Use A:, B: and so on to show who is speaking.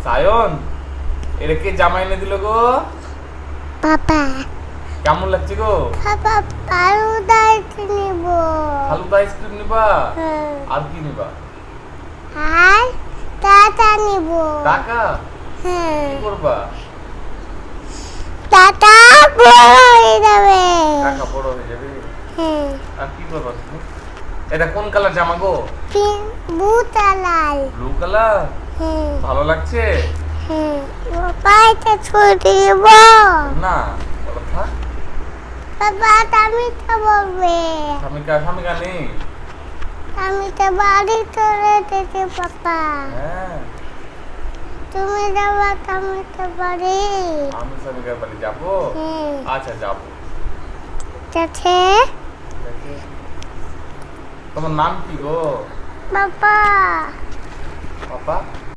A: সায়ন, এটা কে জামা এনে দিল গো?
B: পাপা
A: কেমন লাগছে গো?
B: পাপা ফালুদা নিব।
A: ফালুদা আইসক্রিম নিবা?
B: হ্যাঁ।
A: আর কি নিবা?
B: আর টাটা নিব।
A: টাকা?
B: হ্যাঁ।
A: কি করবা?
B: টাটা বড় হয়ে যাবে।
A: টাকা বড় হয়ে যাবে।
B: হ্যাঁ।
A: আর কি করবা তুমি? এটা কোন কালার জামা গো?
B: বুটা লাল।
A: Blue colour?
B: হ্যাঁ।
A: ভালো লাগছে?
B: হ্যাঁ। পাপা এটা ছুটি দিব।
A: না, বলো থাক।
B: পাপা আমি তো বলবে।
A: স্বামীকা নেই?
B: আমি তো বাড়ি চলে যেতে পাপা।
A: হ্যাঁ,
B: তুমি যাবা আমি তো বাড়ি।
A: আমি স্বামীকার বাড়ি যাবো।
B: হ্যাঁ।
A: আচ্ছা যাবো।
B: যাচ্ছে
A: তোমার নাম কি গো?
B: পাপা।
A: পাপা?